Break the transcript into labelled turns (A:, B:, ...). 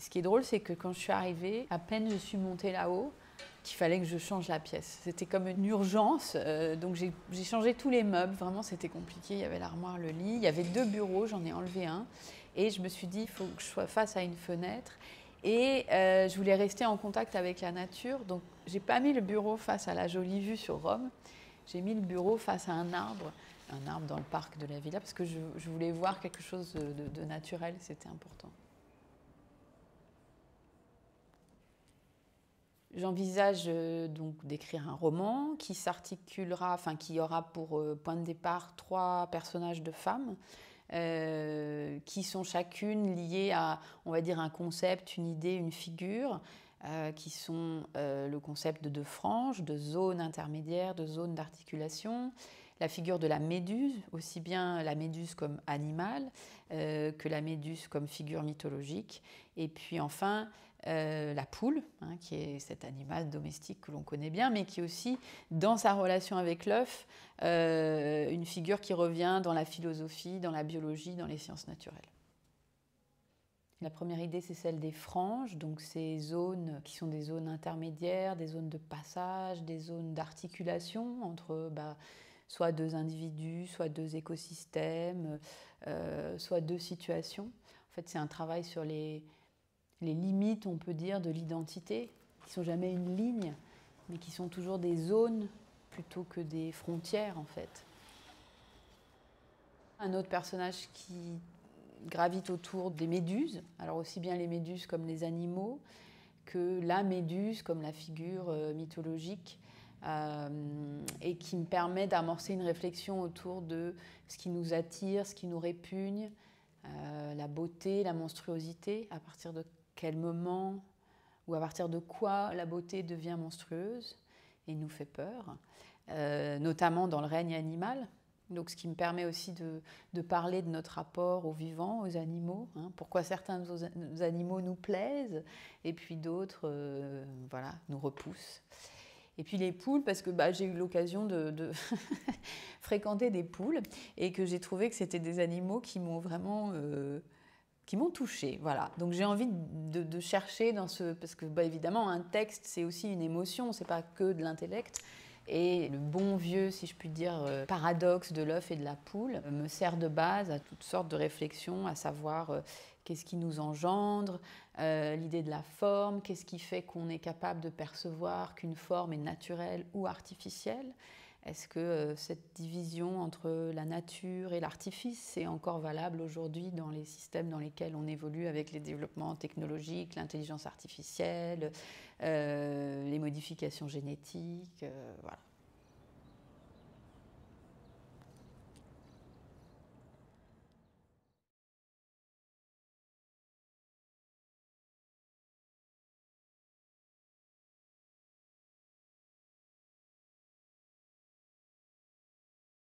A: Ce qui est drôle, c'est que quand je suis arrivée, à peine je suis montée là-haut, qu'il fallait que je change la pièce. C'était comme une urgence, donc j'ai changé tous les meubles, vraiment c'était compliqué. Il y avait l'armoire, le lit, il y avait 2 bureaux, j'en ai enlevé un. Et je me suis dit, il faut que je sois face à une fenêtre. Et je voulais rester en contact avec la nature, donc j'ai pas mis le bureau face à la jolie vue sur Rome. J'ai mis le bureau face à un arbre dans le parc de la villa, parce que je voulais voir quelque chose de naturel, c'était important. J'envisage donc d'écrire un roman qui s'articulera, enfin qui aura pour point de départ 3 personnages de femmes qui sont chacune liées à, on va dire, un concept, une idée, une figure, qui sont le concept de 2 franges, de zones intermédiaires, de zones d'articulation, la figure de la méduse, aussi bien la méduse comme animal que la méduse comme figure mythologique, et puis enfin la poule, hein, qui est cet animal domestique que l'on connaît bien, mais qui est aussi, dans sa relation avec l'œuf, une figure qui revient dans la philosophie, dans la biologie, dans les sciences naturelles. La première idée, c'est celle des franges, donc ces zones qui sont des zones intermédiaires, des zones de passage, des zones d'articulation entre soit 2 individus, soit 2 écosystèmes, soit 2 situations. En fait, c'est un travail sur les limites, on peut dire, de l'identité, qui ne sont jamais une ligne, mais qui sont toujours des zones plutôt que des frontières, en fait. Un autre personnage qui gravite autour des méduses, alors aussi bien les méduses comme les animaux, que la méduse comme la figure mythologique, et qui me permet d'amorcer une réflexion autour de ce qui nous attire, ce qui nous répugne, la beauté, la monstruosité, à partir de quel moment ou à partir de quoi la beauté devient monstrueuse et nous fait peur, notamment dans le règne animal. Donc, ce qui me permet aussi de parler de notre rapport aux vivants, aux animaux, hein, pourquoi certains animaux nous plaisent et puis d'autres voilà, nous repoussent. Et puis les poules, parce que j'ai eu l'occasion de fréquenter des poules et que j'ai trouvé que c'était des animaux qui m'ont vraiment qui m'ont touchée. Voilà. Donc j'ai envie de chercher dans ce... Parce que évidemment, un texte, c'est aussi une émotion, c'est pas que de l'intellect. Et le bon vieux, si je puis dire, paradoxe de l'œuf et de la poule me sert de base à toutes sortes de réflexions, à savoir qu'est-ce qui nous engendre, l'idée de la forme, qu'est-ce qui fait qu'on est capable de percevoir qu'une forme est naturelle ou artificielle. Est-ce que cette division entre la nature et l'artifice est encore valable aujourd'hui dans les systèmes dans lesquels on évolue avec les développements technologiques, l'intelligence artificielle, les modifications génétiques, voilà.